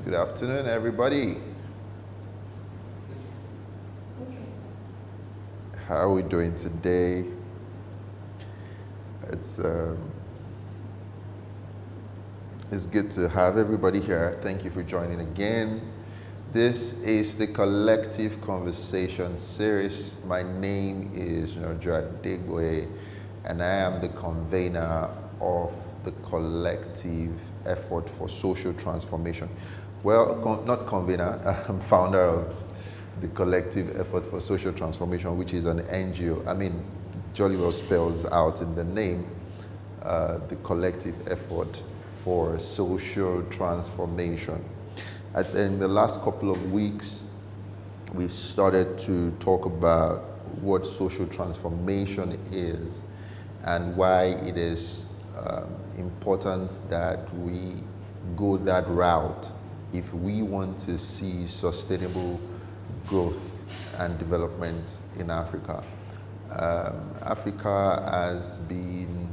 Good afternoon, everybody. How are we doing today? It's good to have everybody here. Thank you for joining again. This is the Collective Conversation series. My name is Nojo Adegboye, and I am the convener of the Collective Effort for Social Transformation. Well, not convener, I'm founder of the Collective Effort for Social Transformation, which is an NGO. I mean, jolly well spells out in the name, the Collective Effort for Social Transformation. In the last couple of weeks, we've started to talk about what social transformation is and why it is important that we go that route if we want to see sustainable growth and development in Africa. Africa has been,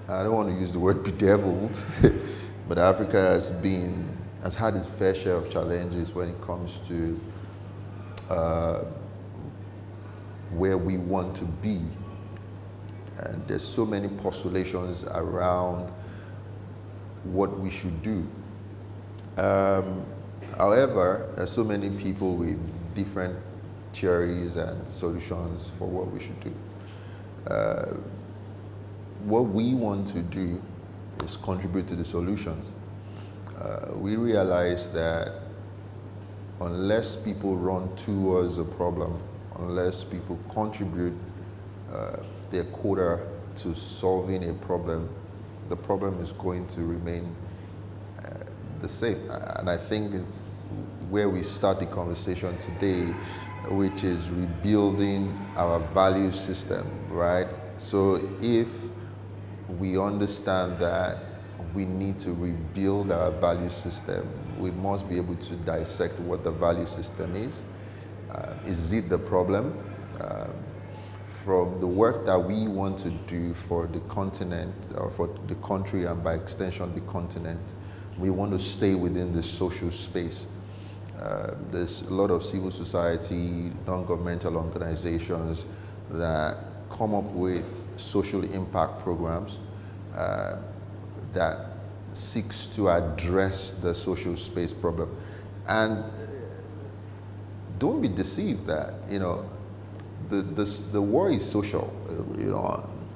I don't want to use the word bedeviled, but Africa has had its fair share of challenges when it comes to where we want to be. And there's so many postulations around what we should do. However, there's so many people with different theories and solutions for what we should do. What we want to do is contribute to the solutions. We realize that unless people run towards a problem, unless people contribute their quota to solving a problem, the problem is going to remain the same. And I think it's where we start the conversation today, which is rebuilding our value system, right? So if we understand that we need to rebuild our value system, we must be able to dissect what the value system is. Is it the problem? From the work that we want to do for the continent, or for the country, and by extension the continent, we want to stay within the social space. There's a lot of civil society, non-governmental organizations that come up with social impact programs that seeks to address the social space problem. And don't be deceived that, the war is social.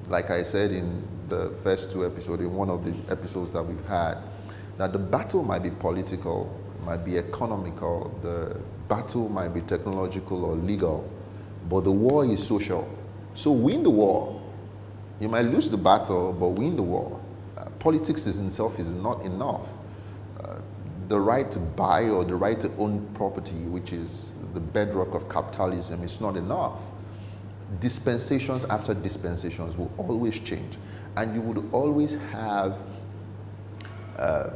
Like I said in the first two episodes, in one of the episodes that we've had, that the battle might be political, it might be economical, the battle might be technological or legal, but the war is social. So win the war. You might lose the battle, but win the war. Politics in itself is not enough. The right to buy or the right to own property, which is the bedrock of capitalism, is not enough. Dispensations after dispensations will always change, and you would always have a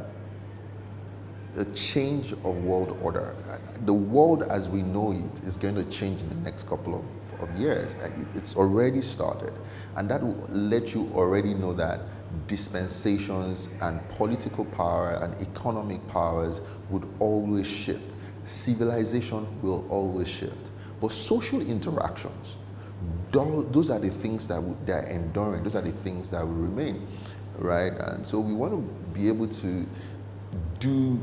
change of world order. The world as we know it is going to change in the next couple of years. It's already started, and that will let you already know that dispensations and political power and economic powers would always shift. Civilization will always shift, but social interactions, those are the things that they're enduring. Those are the things that will remain, right? And so we want to be able to do,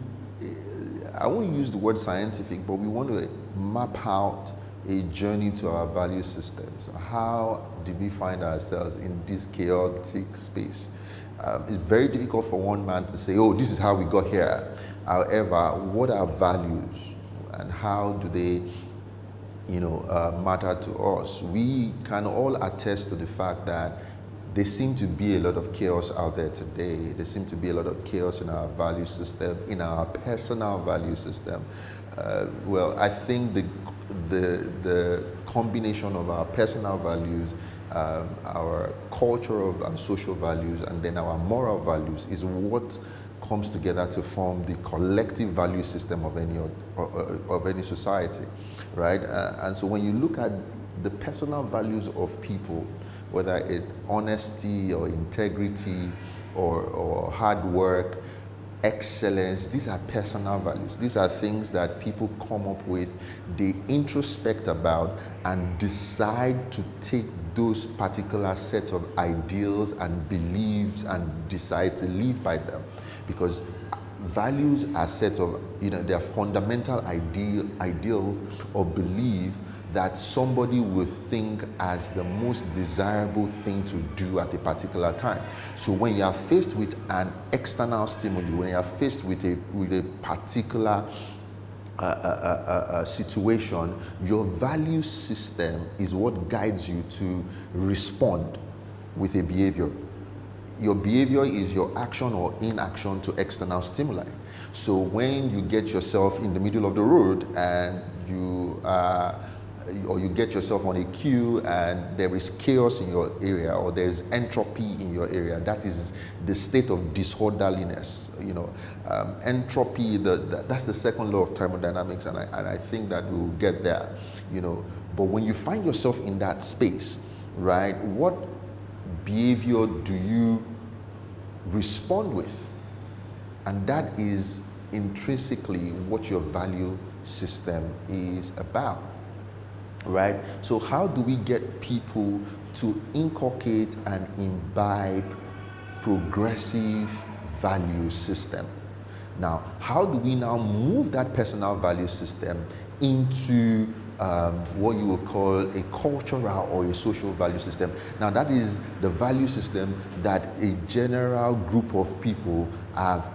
I won't use the word scientific, but we want to map out a journey to our value systems. How did we find ourselves in this chaotic space? It's very difficult for one man to say, oh, this is how we got here. However, what are values and how do they matter to us? We can all attest to the fact that there seems to be a lot of chaos out there today. There seems to be a lot of chaos in our value system, in our personal value system. I think the combination of our personal values, our cultural and social values, and then our moral values is what comes together to form the collective value system of any society, right? And so when you look at the personal values of people, whether it's honesty or integrity or hard work, excellence. These are personal values. These are things that people come up with, they introspect about, and decide to take those particular sets of ideals and beliefs and decide to live by them. Because values are sets of, they're fundamental ideals or belief that somebody will think as the most desirable thing to do at a particular time. So when you are faced with an external stimuli, when you are faced with a particular situation, your value system is what guides you to respond with a behavior. Your behavior is your action or inaction to external stimuli. So when you get yourself in the middle of the road and or you get yourself on a queue and there is chaos in your area or there is entropy in your area, that is the state of disorderliness. Entropy, that's the second law of thermodynamics, and I think that we'll get there. But when you find yourself in that space, right, what behavior do you respond with? And that is intrinsically what your value system is about, right? So how do we get people to inculcate and imbibe progressive value system? Now, how do we now move that personal value system into what you would call a cultural or a social value system? Now, that is the value system that a general group of people have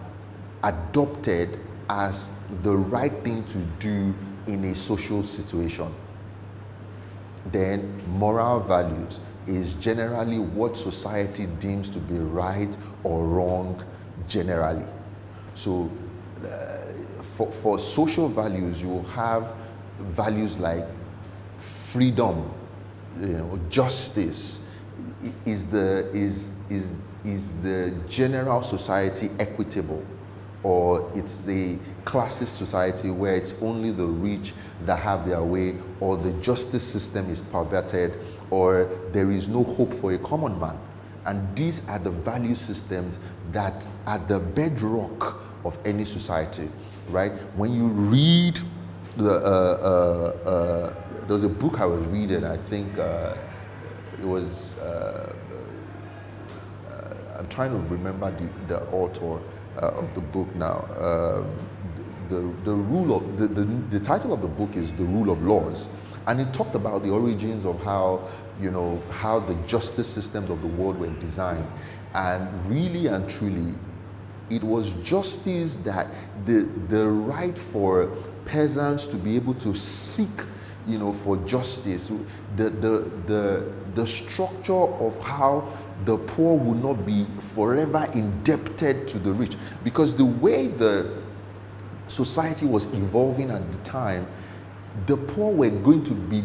adopted as the right thing to do in a social situation. Then moral values is generally what society deems to be right or wrong generally. So for social values, you will have values like freedom, justice. Is the general society equitable? Or it's a classist society where it's only the rich that have their way, or the justice system is perverted, or there is no hope for a common man. And these are the value systems that are the bedrock of any society, right? When you read there's a book I was reading, I think it was, I'm trying to remember the author of the book now. The title of the book is The Rule of Laws, and it talked about the origins of how the justice systems of the world were designed, and really and truly, it was justice, that the right for peasants to be able to seek for justice, the structure of how the poor will not be forever indebted to the rich, because the way the society was evolving at the time, the poor were going to be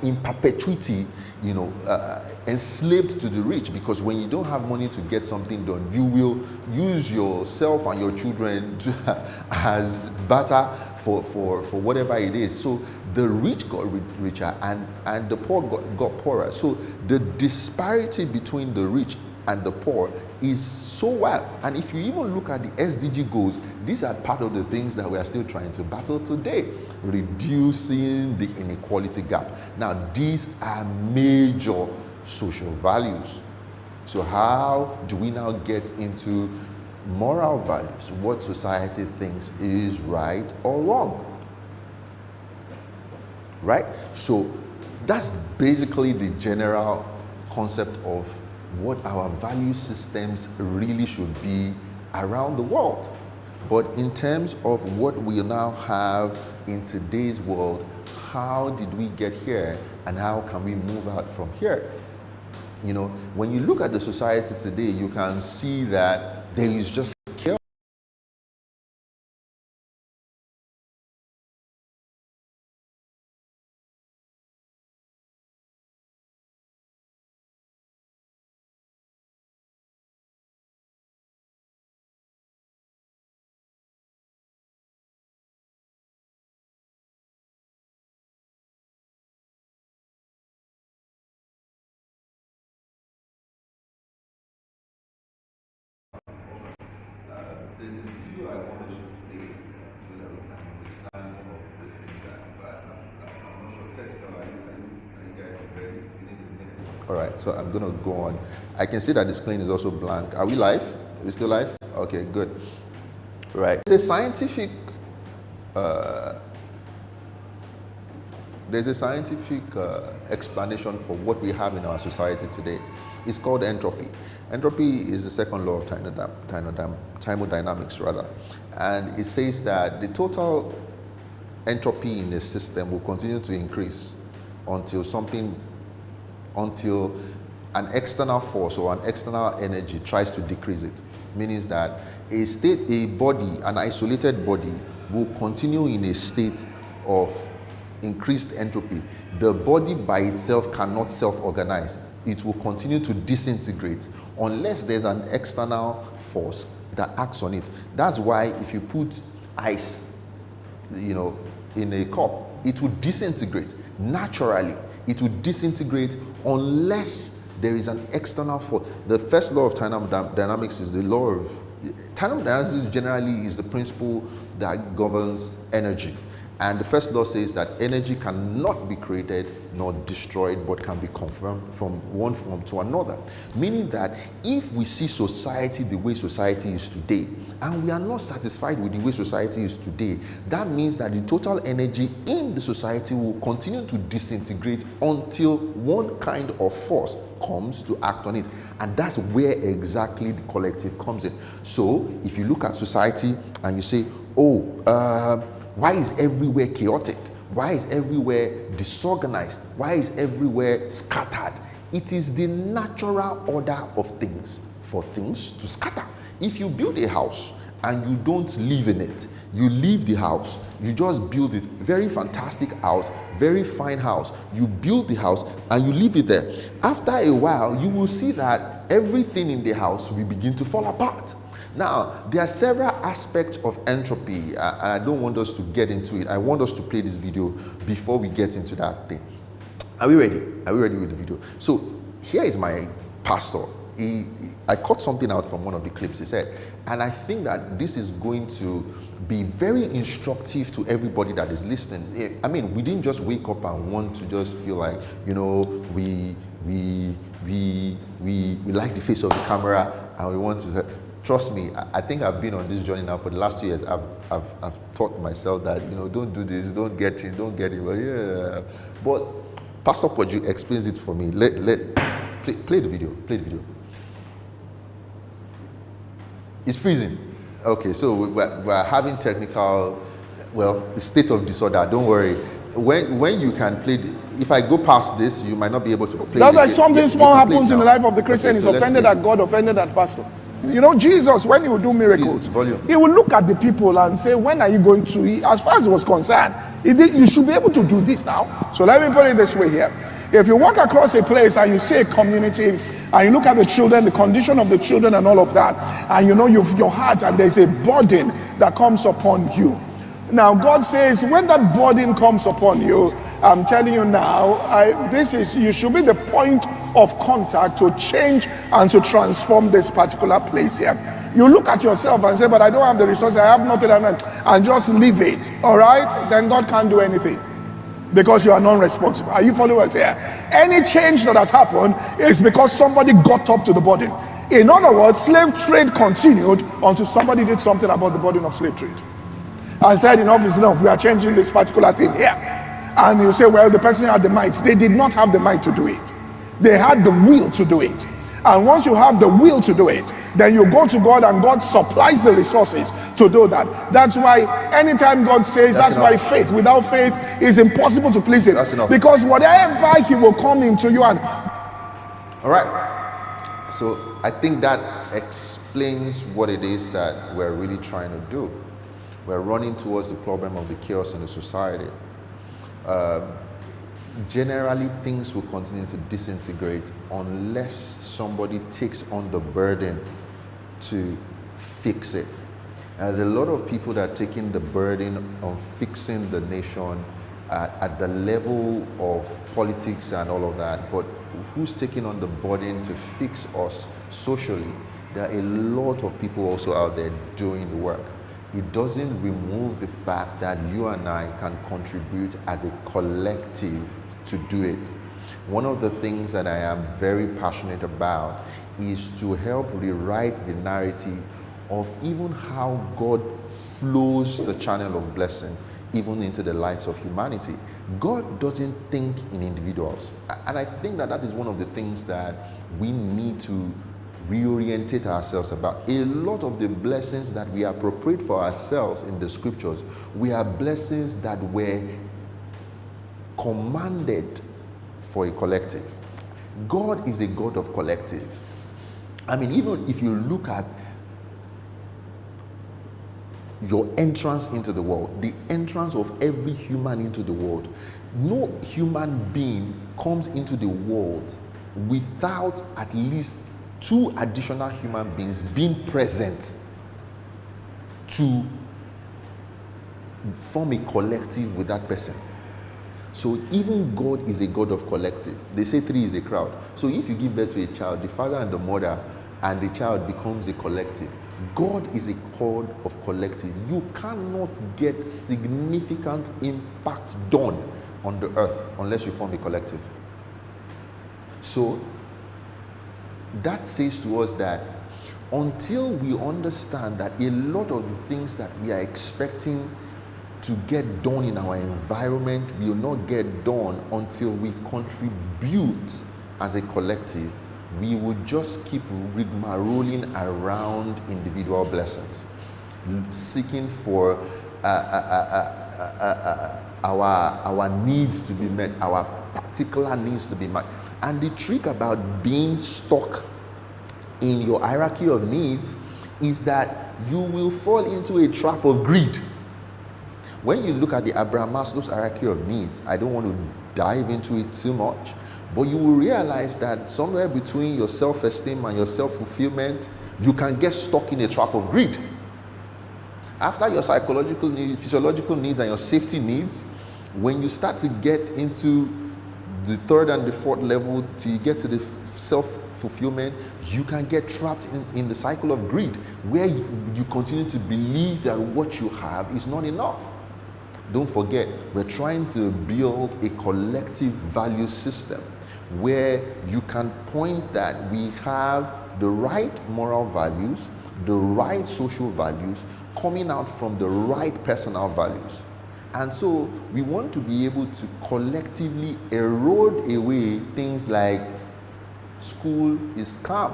in perpetuity, enslaved to the rich, because when you don't have money to get something done, you will use yourself and your children as barter for whatever it is. So the rich got richer and the poor got poorer. So the disparity between the rich and the poor is so wide. And if you even look at the SDG goals, these are part of the things that we are still trying to battle today, reducing the inequality gap. Now, these are major social values. So how do we now get into moral values? What society thinks is right or wrong? Right? So that's basically the general concept of what our value systems really should be around the world. But in terms of what we now have in today's world, how did we get here and how can we move out from here? When you look at the society today, you can see that there is just video I want us to play so that we can understand some of this things but I'm not sure technical. Are you guys ready? You need a minute. All right, so I'm gonna go on. I can see that the screen is also blank. Are we live? Are we still live? Okay, good. Right. There's a scientific explanation for what we have in our society today. It's called entropy. Entropy is the second law of thermodynamics, rather. And it says that the total entropy in a system will continue to increase until an external force or an external energy tries to decrease it. Meaning that a body, an isolated body, will continue in a state of increased entropy. The body by itself cannot self-organize. It will continue to disintegrate unless there's an external force that acts on it. That's why if you put ice, in a cup, it will disintegrate naturally. It will disintegrate unless there is an external force. The first law of thermodynamics is the law of thermodynamics. Generally is the principle that governs energy. And the first law says that energy cannot be created nor destroyed, but can be converted from one form to another. Meaning that if we see society the way society is today, and we are not satisfied with the way society is today, that means that the total energy in the society will continue to disintegrate until one kind of force comes to act on it. And that's where exactly the collective comes in. So if you look at society and you say, why is everywhere chaotic? Why is everywhere disorganized? Why is everywhere scattered? It is the natural order of things for things to scatter. If you build a house and you don't live in it, you leave the house, you just build it, very fantastic house, very fine house, you build the house and you leave it there. After a while, you will see that everything in the house will begin to fall apart. Now, there are several aspects of entropy, and I don't want us to get into it. I want us to play this video before we get into that thing. Are we ready? Are we ready with the video? So, here is my pastor. I caught something out from one of the clips he said, and I think that this is going to be very instructive to everybody that is listening. I mean, we didn't just wake up and want to just feel like, we like the face of the camera and we want to. Trust me, I think I've been on this journey now for the last 2 years. I've taught myself that, don't do this, don't get it. Well, yeah. But Pastor Poju explains it for me. Play the video. It's freezing. Okay, so we're having technical, state of disorder. Don't worry. When you can play, if I go past this, you might not be able to play. That's like something small happens in the life of the Christian. He's offended at God, offended at pastor. Jesus, when he would do miracles, he would look at the people and say, when are you going to? As far as he was concerned, you should be able to do this now. So let me put it this way here. If you walk across a place and you see a community and you look at the children, the condition of the children and all of that, and your heart, and there's a burden that comes upon you. Now, God says, when that burden comes upon you, I'm telling you now, you should be the point of contact to change and to transform this particular place here. You look at yourself and say, but I don't have the resources, I have nothing, and just leave it, all right? Then God can't do anything because you are non-responsible. Are you following what's here? Any change that has happened is because somebody got up to the burden. In other words, slave trade continued until somebody did something about the burden of slave trade. And said, enough is enough, we are changing this particular thing here. And you say, well, the person had the might. They did not have the might to do it. They had the will to do it. And once you have the will to do it, then you go to God and God supplies the resources to do that. That's why anytime God says, that's why faith, without faith, is impossible to please Him. Because whatever He will come into you and... All right. So I think that explains what it is that we're really trying to do. We're running towards the problem of the chaos in the society. Generally, things will continue to disintegrate unless somebody takes on the burden to fix it. And a lot of people that are taking the burden on fixing the nation at the level of politics and all of that, but who's taking on the burden to fix us socially? There are a lot of people also out there doing the work. it doesn't remove the fact that you and I can contribute as a collective to do it. One of the things that I am very passionate about is to help rewrite the narrative of even how God flows the channel of blessing even into the lives of humanity. God doesn't think in individuals. And I think that that is one of the things that we need to reorientate ourselves about. A lot of the blessings that we appropriate for ourselves in the scriptures, we are blessings that were commanded for a collective. God is a God of collective. I mean, even if you look at your entrance into the world, the entrance of every human into the world, no human being comes into the world without at least 2 additional human beings being present to form a collective with that person. So even God is a God of collective. They say 3 is a crowd. So if you give birth to a child, the father and the mother and the child becomes a collective. God is a God of collective. You cannot get significant impact done on the earth unless you form a collective. So that says to us that until we understand that a lot of the things that we are expecting to get done in our environment will not get done until we contribute as a collective, we would just keep rigmaroling around individual blessings, seeking for our needs to be met, our particular needs to be met. And the trick about being stuck in your hierarchy of needs is that you will fall into a trap of greed. When you look at the Abraham Maslow's hierarchy of needs, I don't want to dive into it too much, but you will realize that somewhere between your self-esteem and your self-fulfillment, you can get stuck in a trap of greed. After your psychological needs, physiological needs, and your safety needs, when you start to get into the 3rd and the 4th level, till you get to the self-fulfillment, you can get trapped in the cycle of greed, where you continue to believe that what you have is not enough. Don't forget, we're trying to build a collective value system where you can point that we have the right moral values, the right social values coming out from the right personal values. And so we want to be able to collectively erode away things like school is scam.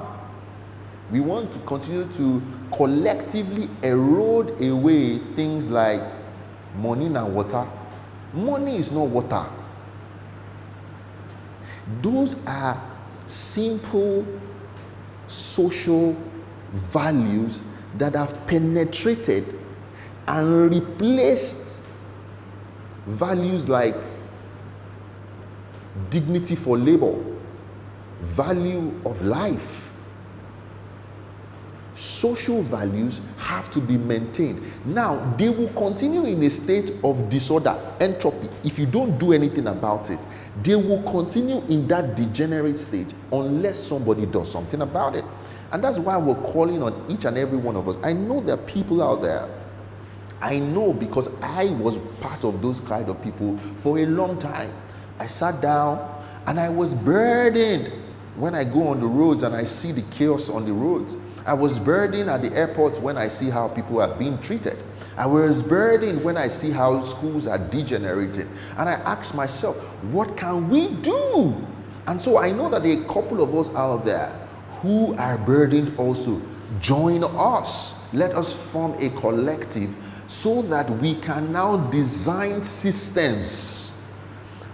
We want to continue to collectively erode away things like money and water. Money is not water. Those are simple social values that have penetrated and replaced values like dignity for labor, value of life. Social values have to be maintained. Now, they will continue in a state of disorder, entropy. If you don't do anything about it, they will continue in that degenerate stage unless somebody does something about it. And that's why we're calling on each and every one of us. I know there are people out there. I know because I was part of those kind of people for a long time. I sat down and I was burdened when I go on the roads and I see the chaos on the roads. I was burdened at the airport when I see how people are being treated. I was burdened when I see how schools are degenerating. And I asked myself, what can we do? And so I know that there are a couple of us out there who are burdened also. Join us. Let us form a collective so that we can now design systems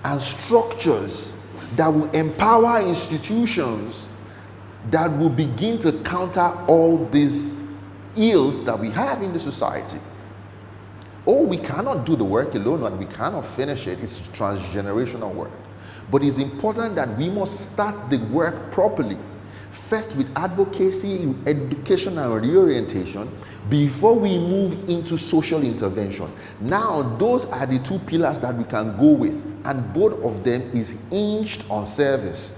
and structures that will empower institutions that will begin to counter all these ills that we have in the society. Oh, we cannot do the work alone and we cannot finish it. It's transgenerational work. But it's important that we must start the work properly. First with advocacy, education, and reorientation before we move into social intervention. Now, those are the 2 pillars that we can go with, and both of them is hinged on service.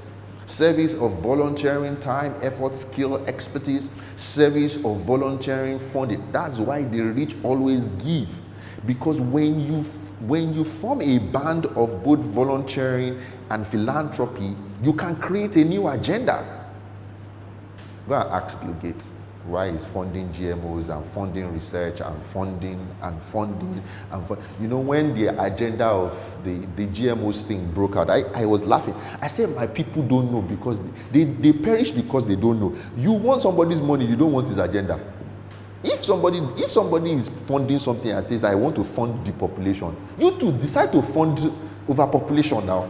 Service of volunteering, time, effort, skill, expertise. Service of volunteering, funding. That's why the rich always give. Because when you form a band of both volunteering and philanthropy, you can create a new agenda. Go and ask Bill Gates why he's funding GMOs and funding research and funding. You know, when the agenda of the GMOs thing broke out, I was laughing. I said, my people don't know because they perish because they don't know. You want somebody's money, you don't want his agenda. If somebody is funding something and says, I want to fund the population, you too decide to fund overpopulation now.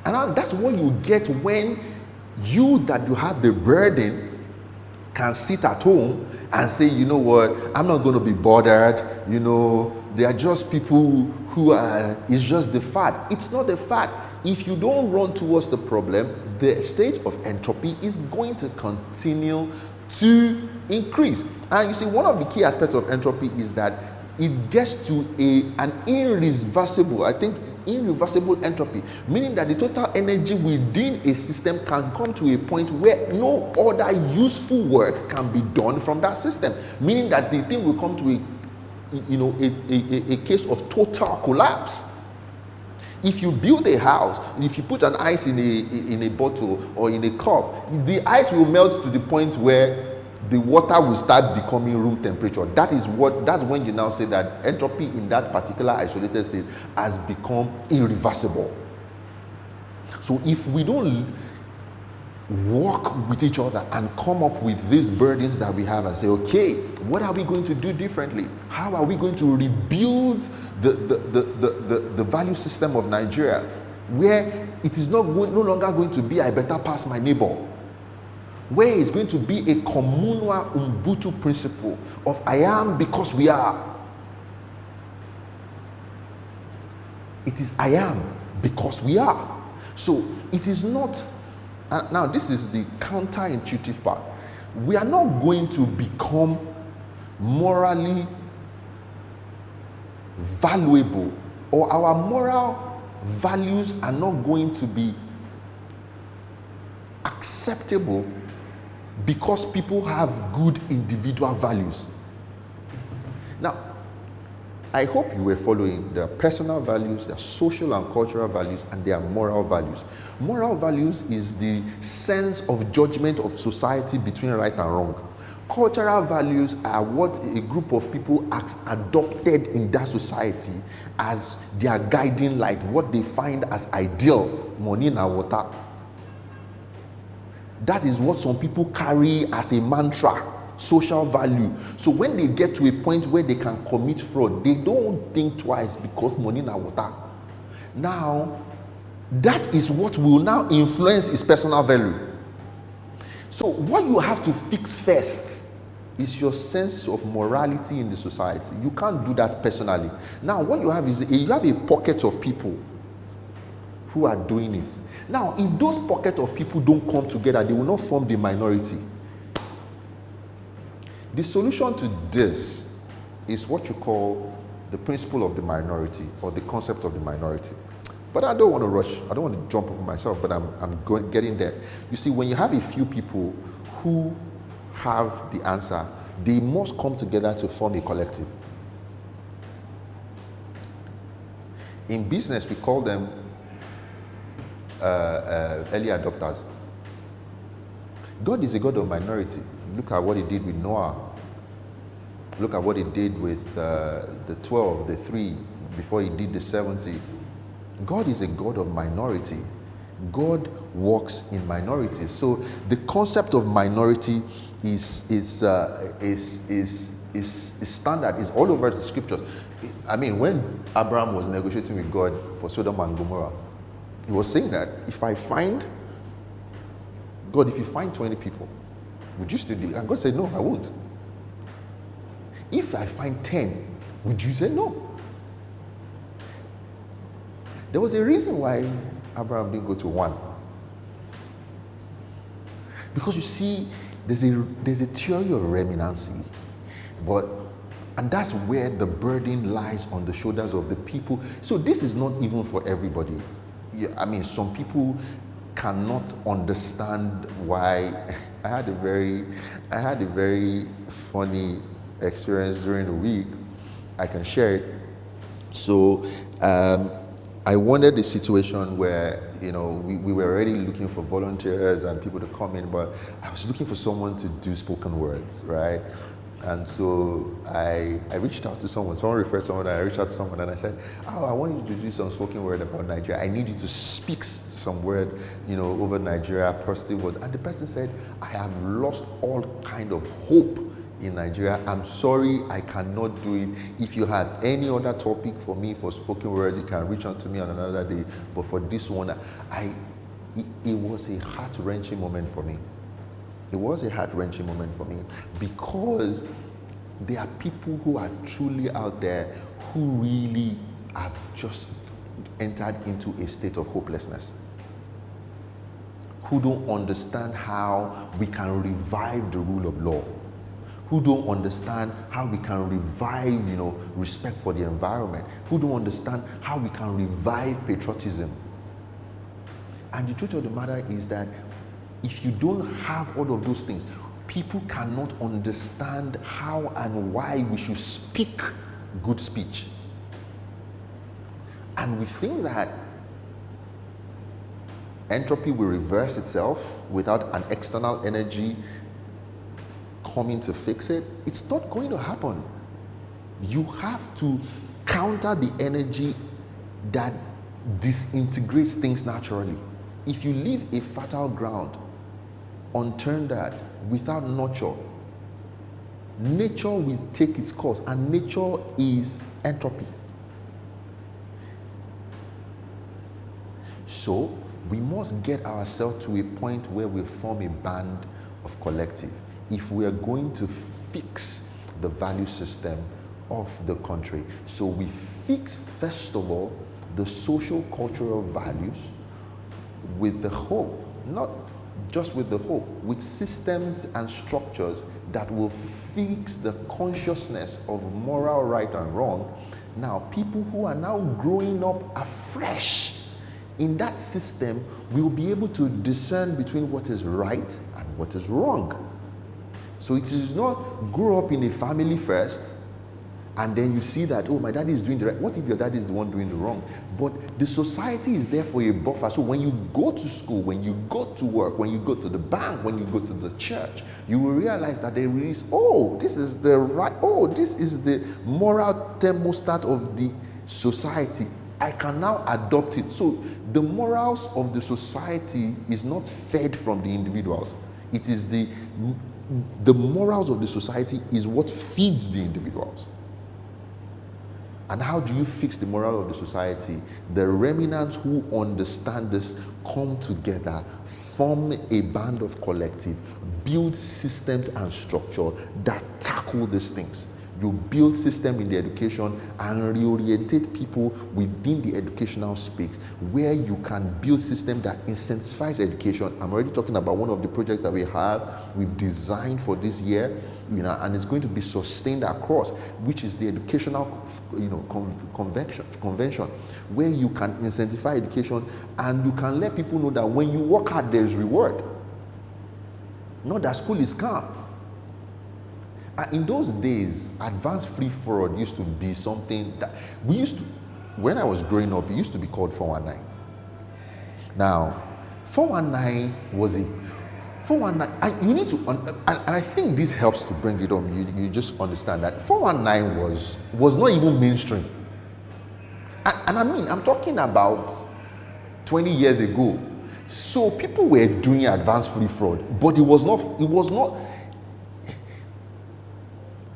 And that's what you get when you have the burden can sit at home and say, you know what, I'm not going to be bothered. You know, they are just people who are, it's just the fad. It's not the fad. If you don't run towards the problem, the state of entropy is going to continue to increase. And you see, one of the key aspects of entropy is that it gets to an irreversible entropy, meaning that the total energy within a system can come to a point where no other useful work can be done from that system, meaning that the thing will come to a case of total collapse. If you build a house, if you put an ice in a bottle or in a cup, the ice will melt to the point where the water will start becoming room temperature. That's when you now say that entropy in that particular isolated state has become irreversible. So if we don't work with each other and come up with these burdens that we have and say, okay, what are we going to do differently? How are we going to rebuild the value system of Nigeria, where it is no longer going to be I better pass my neighbor, where it's going to be a communal Ubuntu principle of I am because we are. It is I am because we are. So it is not, now this is the counterintuitive part. We are not going to become morally valuable, or our moral values are not going to be acceptable because people have good individual values. Now, I hope you were following their personal values, their social and cultural values, and their moral values. Moral values is the sense of judgment of society between right and wrong. Cultural values are what a group of people adopted in that society as their guiding light, what they find as ideal, money and water. That is what some people carry as a mantra, social value. So when they get to a point where they can commit fraud, they don't think twice because money and water. Now, that is what will now influence his personal value. So what you have to fix first is your sense of morality in the society. You can't do that personally. Now, what you have is you have a pocket of people who are doing it. Now, if those pocket of people don't come together, they will not form the minority. The solution to this is what you call the principle of the minority, or the concept of the minority. But I don't want to rush. I don't want to jump over myself, but I'm getting there. You see, when you have a few people who have the answer, they must come together to form a collective. In business, we call them early adopters. God is a God of minority. Look at what he did with Noah. Look at what he did with the 12, the 3, before he did the 70. God is a God of minority. God works in minorities. So the concept of minority is standard, is all over the scriptures. I mean, when Abraham was negotiating with God for Sodom and Gomorrah, he was saying that if you find 20 people, would you still do it? And God said, no, I won't. If I find 10, would you say no? There was a reason why Abraham didn't go to 1. Because you see, there's a theory of remnancy, and that's where the burden lies on the shoulders of the people. So this is not even for everybody. Yeah, I mean, some people cannot understand why. I had a very funny experience during the week. I can share it. So I wanted a situation where, you know, we were already looking for volunteers and people to come in, but I was looking for someone to do spoken words, right? And so I reached out to someone referred someone, I reached out to someone and I said, oh, I want you to do some spoken word about Nigeria. I need you to speak some word, you know, over Nigeria, positive word. And the person said, I have lost all kind of hope in Nigeria. I'm sorry, I cannot do it. If you have any other topic for me for spoken words, you can reach out to me on another day. But for this one, it was a heart-wrenching moment for me. It was a heart-wrenching moment for me because there are people who are truly out there who really have just entered into a state of hopelessness, who don't understand how we can revive the rule of law, who don't understand how we can revive, you know, respect for the environment, who don't understand how we can revive patriotism. And the truth of the matter is that if you don't have all of those things, people cannot understand how and why we should speak good speech. And we think that entropy will reverse itself without an external energy coming to fix it. It's not going to happen. You have to counter the energy that disintegrates things naturally. If you leave a fertile ground unturned without nurture, nature will take its course, and nature is entropy. So we must get ourselves to a point where we form a band of collective if we are going to fix the value system of the country. So we fix, first of all, the social cultural values with the hope, not just with the hope, with systems and structures that will fix the consciousness of moral right and wrong. Now, people who are now growing up afresh in that system will be able to discern between what is right and what is wrong. So it is not grow up in a family first, and then you see that, oh, my daddy is doing the right. What if your daddy is the one doing the wrong? But the society is there for a buffer. So when you go to school, when you go to work, when you go to the bank, when you go to the church, you will realize that there is, oh, this is the right, oh, this is the moral thermostat of the society. I can now adopt it. So the morals of the society is not fed from the individuals. It is the morals of the society is what feeds the individuals. And how do you fix the moral of the society? The remnants who understand this come together, form a band of collective, build systems and structure that tackle these things. You build system in the education and reorientate people within the educational space where you can build system that incentivize education. I'm already talking about one of the projects that we've designed for this year, you know, and it's going to be sustained across, which is the educational, you know, convention, where you can incentivize education and you can let people know that when you work hard, there is reward. Not that school is calm. In those days, advanced free fraud used to be something that we used to, when I was growing up, it used to be called 419. Now, 419 was a 419, and you need to, and I think this helps to bring it on. You just understand that 419 was not even mainstream. And I mean, I'm talking about 20 years ago. So people were doing advanced free fraud, but it was not.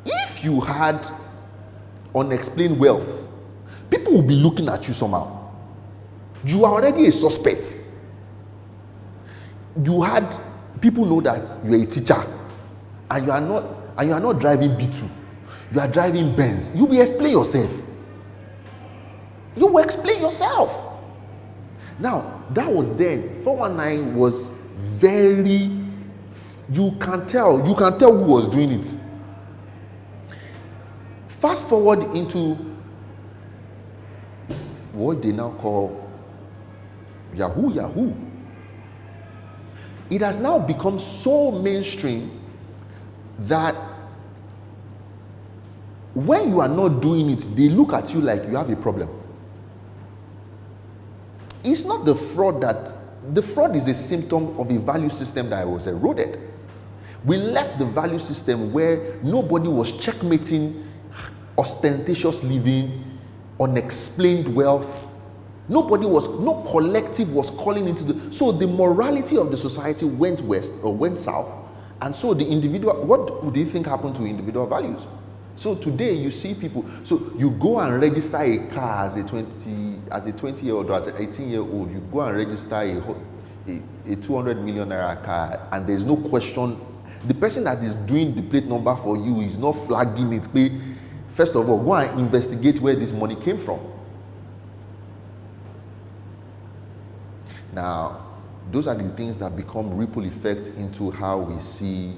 If you had unexplained wealth, people will be looking at you somehow. You are already a suspect. You had people know that you are a teacher, and you are not driving B2. You are driving Benz. You will explain yourself. You will explain yourself. Now, that was then. 419 was very, you can tell who was doing it. Fast forward into what they now call Yahoo. It has now become so mainstream that when you are not doing it, they look at you like you have a problem. It's not the fraud the fraud is a symptom of a value system that was eroded. We left the value system where nobody was checkmating ostentatious living, unexplained wealth. No collective was calling into so the morality of the society went west or went south. And so the individual, what do you think happened to individual values? So today you see people, so you go and register a car as a 20-year-old or as an 18-year-old, you go and register a 200 million naira car, and there's no question. The person that is doing the plate number for you is not flagging it. First of all, go and investigate where this money came from. Now, those are the things that become ripple effects into how we see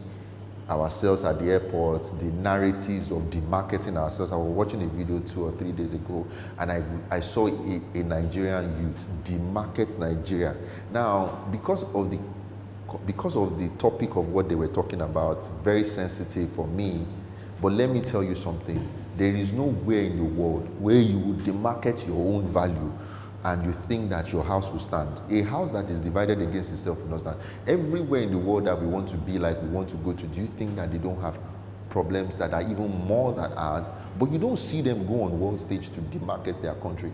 ourselves at the airport, the narratives of demarketing ourselves. I was watching a video 2 or 3 days ago, and I saw a Nigerian youth demarket Nigeria. Now, because of the topic of what they were talking about, very sensitive for me, but let me tell you something. There is nowhere in the world where you would demarket your own value and you think that your house will stand. A house that is divided against itself will not stand. Everywhere in the world that we want to be like, we want to go to, do you think that they don't have problems that are even more than ours? But you don't see them go on world stage to demarket their country.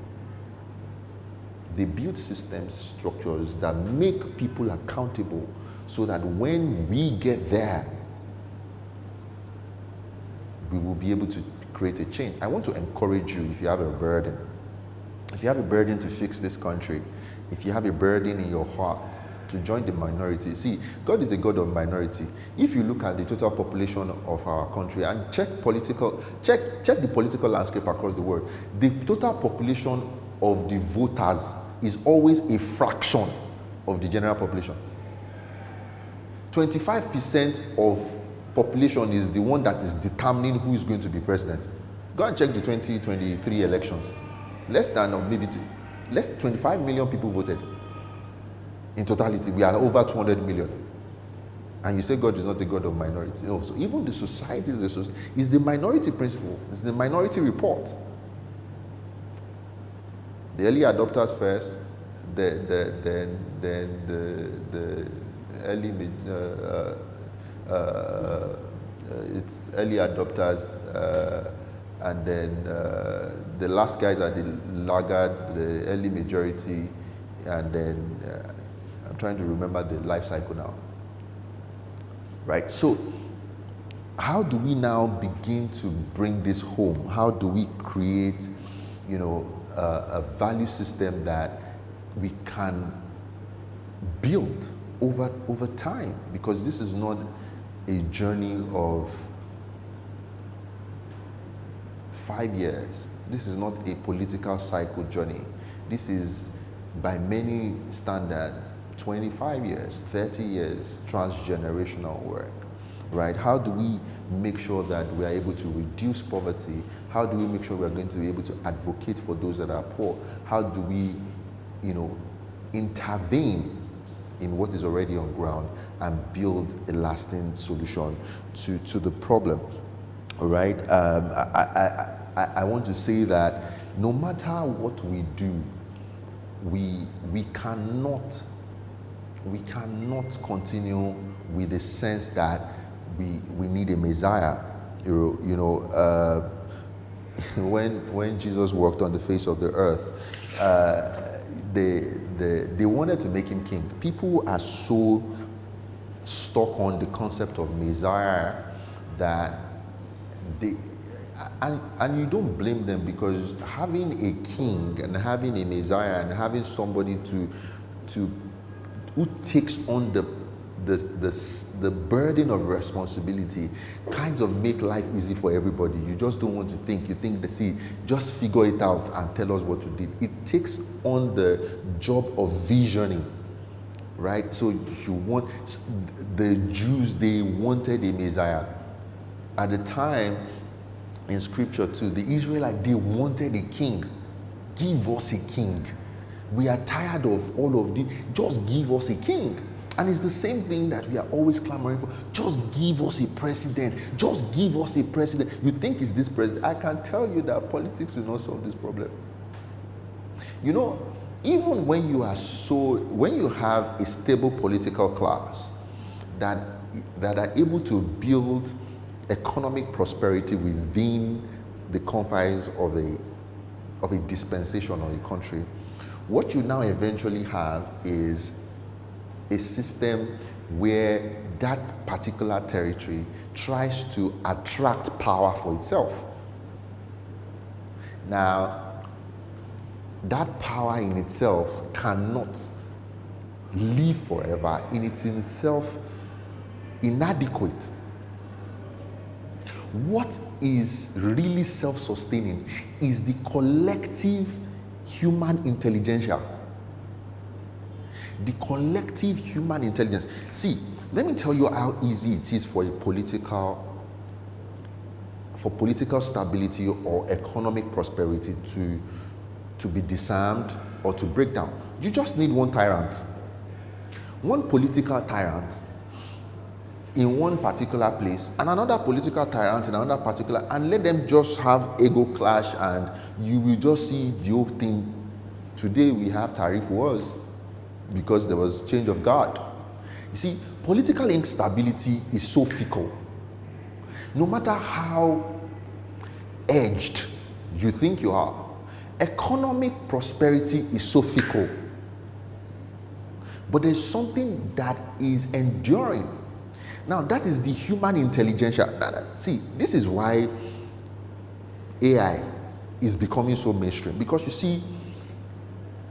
They build systems, structures that make people accountable so that when we get there, we will be able to create a change. I want to encourage you, if you have a burden, to fix this country, if you have a burden in your heart to join the minority. See, God is a God of minority. If you look at the total population of our country and check the political landscape across the world, the total population of the voters is always a fraction of the general population. 25% of population is the one that is determining who is going to be president. Go and check the 2023 elections. Less 25 million people voted. In totality, we are over 200 million. And you say God is not a God of minority. No, so even the society is the minority principle. It's the minority report. The early adopters first, then the early it's early adopters, and then the last guys are the laggard, the early majority, and then I'm trying to remember the life cycle now. Right? So how do we now begin to bring this home? How do we create, a value system that we can build over time? Because this is not a journey of 5 years. This is not a political cycle journey. This is, by many standards, 25 years, 30 years, transgenerational work, right? How do we make sure that we are able to reduce poverty? How do we make sure we are going to be able to advocate for those that are poor? How do we, intervene in what is already on ground and build a lasting solution to the problem? All right. I want to say that no matter what we do, we cannot continue with the sense that we need a Messiah. When Jesus walked on the face of the earth, they wanted to make him king. People are so stuck on the concept of Messiah that and you don't blame them, because having a king and having a Messiah and having somebody who takes on the burden of responsibility kinds of make life easy for everybody. You just don't want to think. You think just figure it out and tell us what to do. It takes on the job of visioning, right? So the Jews, they wanted a Messiah. At the time, in scripture too, the Israelites, they wanted a king. Give us a king. We are tired of all of this. Just give us a king. And it's the same thing that we are always clamoring for. Just give us a president. Just give us a president. You think it's this president? I can tell you that politics will not solve this problem. You know, even when you have a stable political class that are able to build economic prosperity within the confines of a dispensation or a country, what you now eventually have is a system where that particular territory tries to attract power for itself. Now, that power in itself cannot live forever, in itself inadequate. What is really self-sustaining is the collective human intelligentsia. The collective human intelligence. See, let me tell you how easy it is for political stability or economic prosperity to be disarmed or to break down. You just need one tyrant. One political tyrant in one particular place and another political tyrant in another particular, and let them just have ego clash, and you will just see the whole thing. Today we have tariff wars because there was change of guard. You see, political instability is so fickle. No matter how edged you think you are, economic prosperity is so fickle. But there's something that is enduring. Now, that is the human intelligentsia. See, this is why AI is becoming so mainstream. Because you see,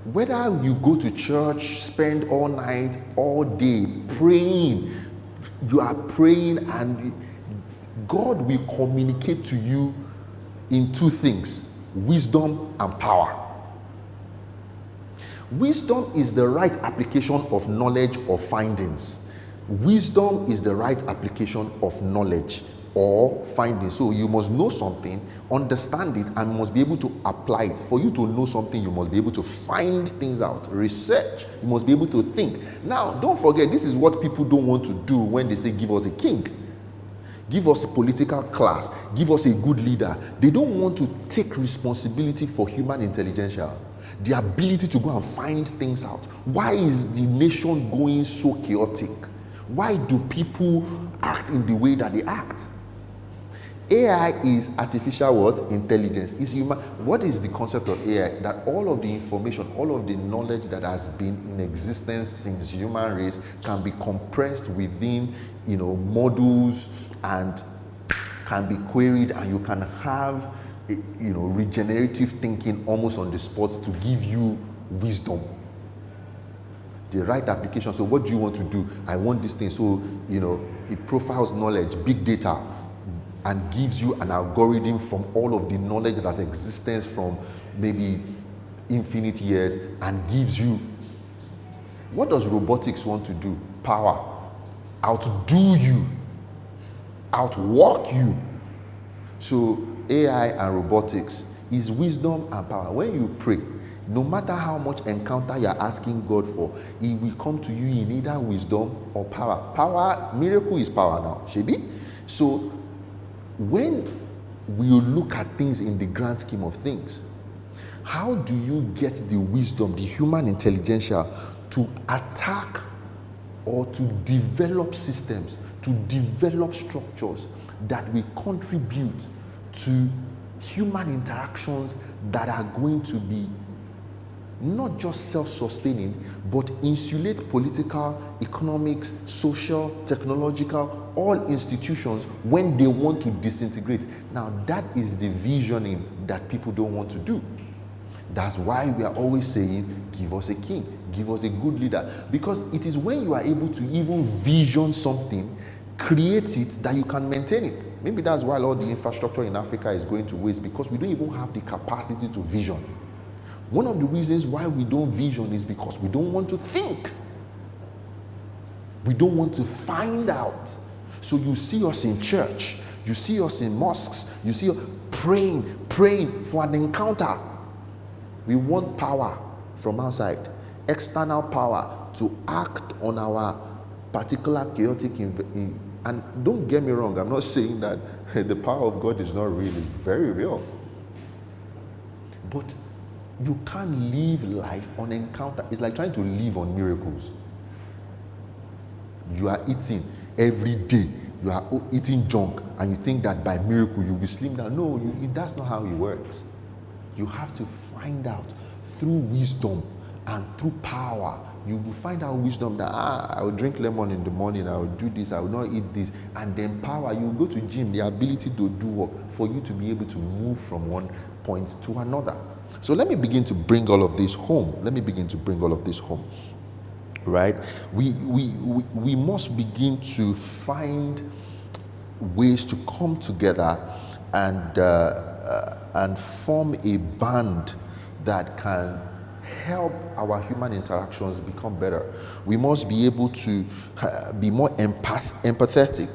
whether you go to church, spend all night, all day praying, you are praying, and God will communicate to you in two things: wisdom and power. Wisdom is the right application of knowledge or findings. Wisdom is the right application of knowledge or findings. So you must know something, understand it, and must be able to apply it. For you to know something, you must be able to find things out, research. You must be able to think. Now, don't forget, this is what people don't want to do when they say, give us a king, give us a political class, give us a good leader. They don't want to take responsibility for human intelligentsia, the ability to go and find things out. Why is the nation going so chaotic? Why do people act in the way that they act? AI is artificial what? Intelligence. Is human. What is the concept of AI? That all of the information, all of the knowledge that has been in existence since human race can be compressed within, models, and can be queried, and you can have, regenerative thinking almost on the spot to give you wisdom. The right application. So what do you want to do? I want this thing. So, it profiles knowledge, big data, and gives you an algorithm from all of the knowledge that has existence from maybe infinite years, and gives you. What does robotics want to do? Power. Outdo you. Outwork you. So AI and robotics is wisdom and power. When you pray, no matter how much encounter you're asking God for, He will come to you in either wisdom or power. Power, miracle is power now, Shebi. So when we look at things in the grand scheme of things, how do you get the wisdom, the human intelligentsia, to attack or to develop systems, to develop structures that will contribute to human interactions that are going to be not just self-sustaining, but insulate political, economic, social, technological, all institutions when they want to disintegrate. Now, that is the visioning that people don't want to do. That's why we are always saying, give us a king, give us a good leader. Because it is when you are able to even vision something, create it, that you can maintain it. Maybe that's why all the infrastructure in Africa is going to waste, because we don't even have the capacity to vision. One of the reasons why we don't vision is because we don't want to think. We don't want to find out. So you see us in church, you see us in mosques, you see us praying for an encounter. We want power from outside, external power to act on our particular chaotic, and don't get me wrong, I'm not saying that the power of God is not real, it's very real. But you can't live life on encounter. It's like trying to live on miracles. You are eating every day. You are eating junk, and you think that by miracle you'll be slim down. No, that's not how it works. You have to find out through wisdom and through power. You will find out wisdom that I will drink lemon in the morning, I will do this, I will not eat this, and then power. You will go to gym, the ability to do work for you to be able to move from one point to another. So let me begin to bring all of this home. Right? We must begin to find ways to come together and form a band that can help our human interactions become better. We must be able to be more empathetic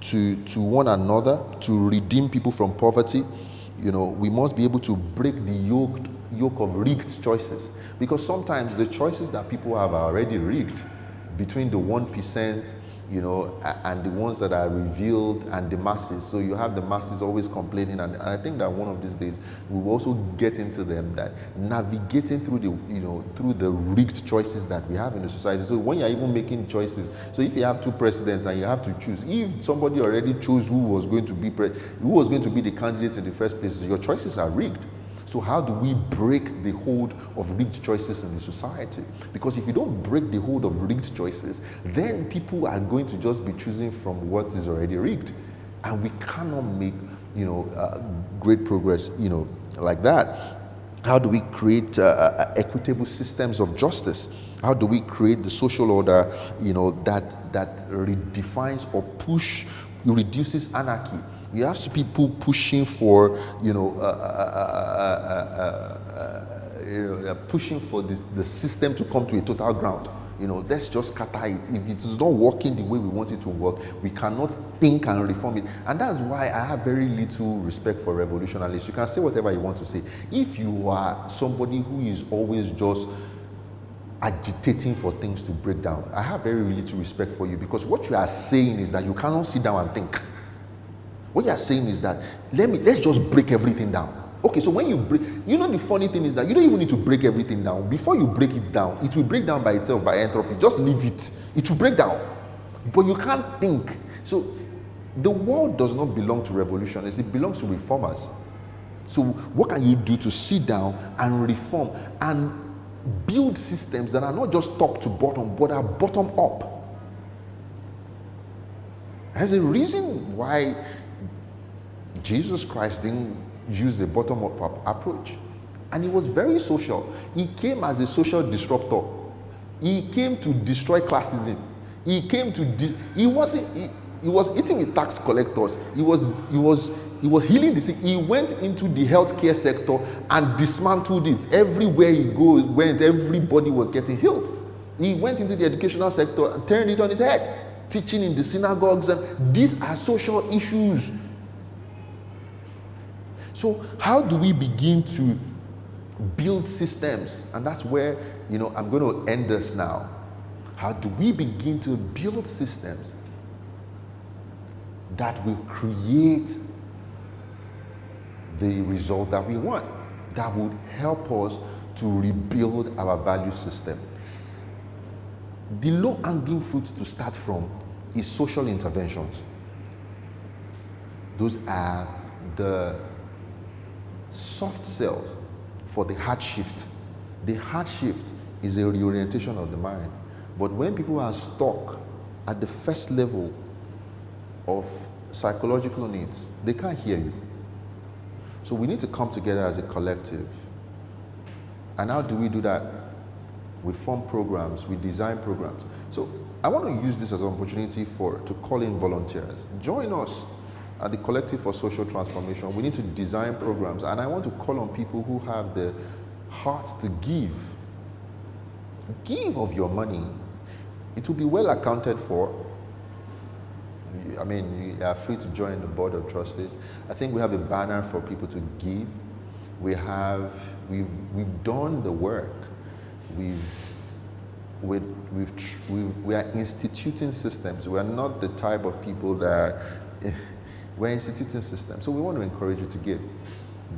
to one another, to redeem people from poverty. We must be able to break the yoke of rigged choices, because sometimes the choices that people have are already rigged between the 1%, and the ones that are revealed and the masses. So you have the masses always complaining, and I think that one of these days we will also get into them, that navigating through the rigged choices that we have in the society. So when you're even making choices, so if you have 2 presidents and you have to choose, if somebody already chose who was going to be the candidate in the first place, your choices are rigged. So how do we break the hold of rigged choices in the society? Because if you don't break the hold of rigged choices, then people are going to just be choosing from what is already rigged. And we cannot make, great progress, like that. How do we create equitable systems of justice? How do we create the social order, that redefines or reduces anarchy? You have people pushing for, pushing for the system to come to a total ground. Let's just scatter it. If it is not working the way we want it to work, we cannot think and reform it. And that's why I have very little respect for revolutionaries. You can say whatever you want to say. If you are somebody who is always just agitating for things to break down, I have very little respect for you, because what you are saying is that you cannot sit down and think. What you are saying is that let's just break everything down. Okay, so when you break, the funny thing is that you don't even need to break everything down. Before you break it down, it will break down by itself, by entropy. Just leave it. It will break down. But you can't think. So the world does not belong to revolutionists. It belongs to reformers. So what can you do to sit down and reform and build systems that are not just top to bottom, but are bottom up? There's a reason why Jesus Christ didn't use the bottom-up approach. And he was very social. He came as a social disruptor. He came to destroy classism. He was eating with tax collectors. He was healing the sick. He went into the healthcare sector and dismantled it. Everywhere he went, everybody was getting healed. He went into the educational sector and turned it on its head, teaching in the synagogues. And these are social issues. So how do we begin to build systems? And that's where, I'm going to end this now. How do we begin to build systems that will create the result that we want, that would help us to rebuild our value system? The low-hanging fruit to start from is social interventions. Those are the soft cells for the hard shift. The hard shift is a reorientation of the mind. But when people are stuck at the first level of psychological needs, they can't hear you. So we need to come together as a collective. And how do we do that? We form programs, we design programs. So I want to use this as an opportunity to call in volunteers. Join us at the Collective for Social Transformation. We need to design programs, and I want to call on people who have the heart to give. Give of your money. It will be well accounted for. I mean, you are free to join the board of trustees. I think we have a banner for people to give. We've done the work. we are instituting systems. We are not the type of people that we're instituting systems. So we want to encourage you to give.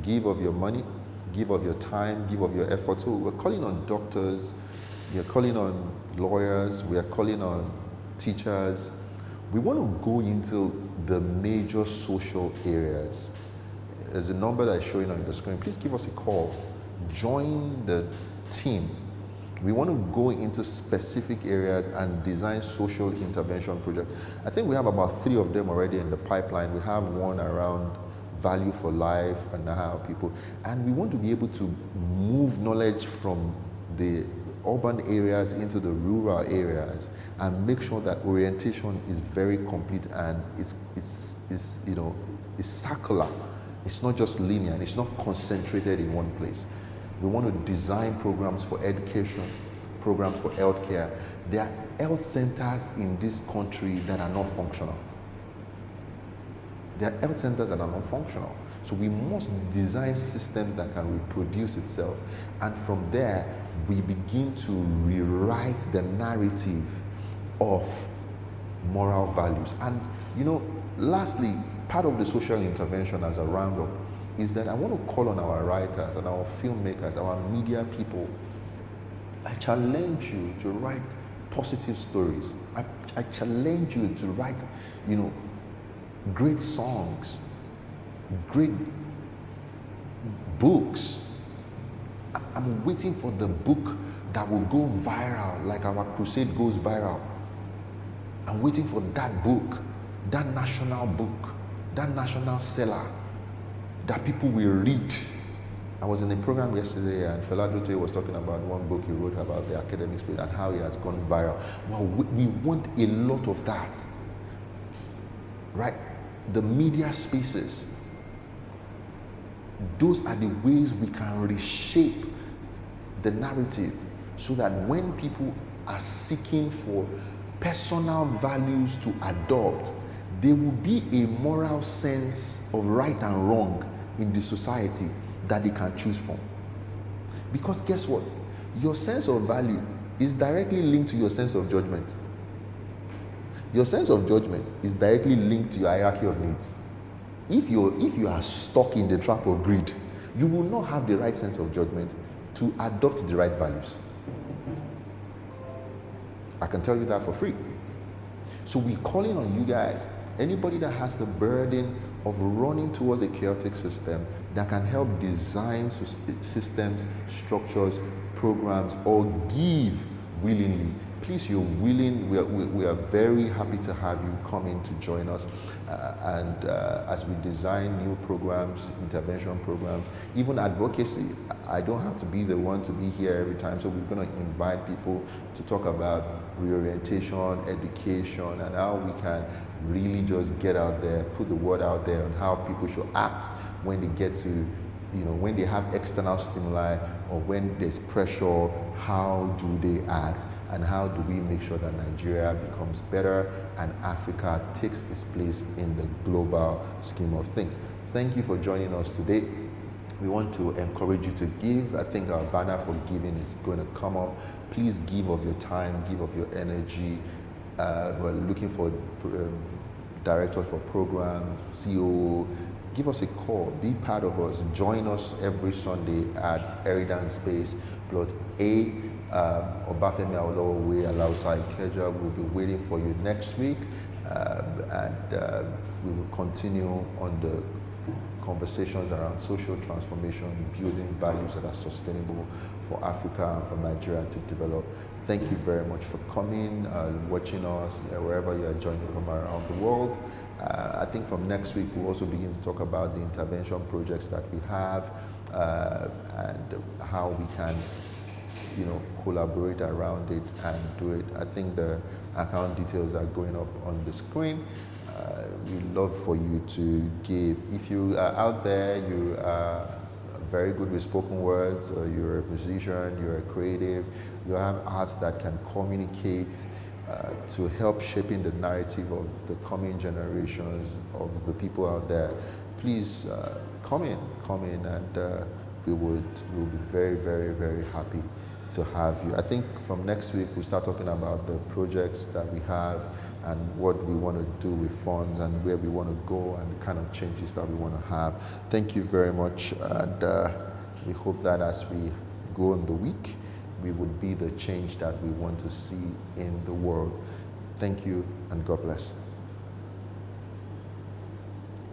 Give of your money, give of your time, give of your effort. So we're calling on doctors, we are calling on lawyers, we are calling on teachers. We want to go into the major social areas. There's a number that's showing on the screen. Please give us a call. Join the team. We want to go into specific areas and design social intervention projects. I think we have about 3 of them already in the pipeline. We have one around value for life and how people, and we want to be able to move knowledge from the urban areas into the rural areas and make sure that orientation is very complete and it's circular. It's not just linear, and it's not concentrated in one place. We want to design programs for education, programs for healthcare. There are health centers in this country that are not functional. There are health centers that are not functional. So we must design systems that can reproduce itself. And from there, we begin to rewrite the narrative of moral values. And lastly, part of the social intervention as a roundup is that I want to call on our writers and our filmmakers, our media people. I challenge you to write positive stories. I challenge you to write, great songs, great books. I'm waiting for the book that will go viral, like our crusade goes viral. I'm waiting for that book, that national book, that national seller, that people will read. I was in a program yesterday and Fela Dote was talking about one book he wrote about the academic space and how it has gone viral. Well, we want a lot of that, right? The media spaces. Those are the ways we can reshape the narrative so that when people are seeking for personal values to adopt, there will be a moral sense of right and wrong in the society that they can choose from. Because guess what? Your sense of value is directly linked to your sense of judgment. Your sense of judgment is directly linked to your hierarchy of needs. If you are stuck in the trap of greed, you will not have the right sense of judgment to adopt the right values. I can tell you that for free. So we're calling on you guys, anybody that has the burden of running towards a chaotic system that can help design systems, structures, programs, or give willingly. Please, you're willing. We are very happy to have you come in to join us. As we design new programs, intervention programs, even advocacy. I don't have to be the one to be here every time. So we're going to invite people to talk about reorientation, education, and how we can really just get out there, put the word out there on how people should act when they get to, when they have external stimuli or when there's pressure, how do they act? And how do we make sure that Nigeria becomes better and Africa takes its place in the global scheme of things? Thank you for joining us today. We want to encourage you to give. I think our banner for giving is going to come up. Please give of your time, give of your energy. We're looking for directors for programs, COO. Give us a call. Be part of us. Join us every Sunday at Eridan Space, Plot A. Obafemi Awolowo Way, Alausa Ikeja. We'll be waiting for you next week, and we will continue on the conversations around social transformation, building values that are sustainable for Africa and for Nigeria to develop. Thank you very much for coming, watching us, wherever you are joining from around the world. I think from next week we'll also begin to talk about the intervention projects that we have and how we can collaborate around it and do it. I think the account details are going up on the screen. We'd love for you to give. If you are out there, you are very good with spoken words, or you're a musician, you're a creative, you have arts that can communicate to help shaping the narrative of the coming generations of the people out there, please come in, and we'll be very, very, very happy to have you. I think from next week we start talking about the projects that we have and what we want to do with funds and where we want to go and the kind of changes that we want to have. Thank you very much, and we hope that as we go in the week, we would be the change that we want to see in the world. Thank you, and God bless.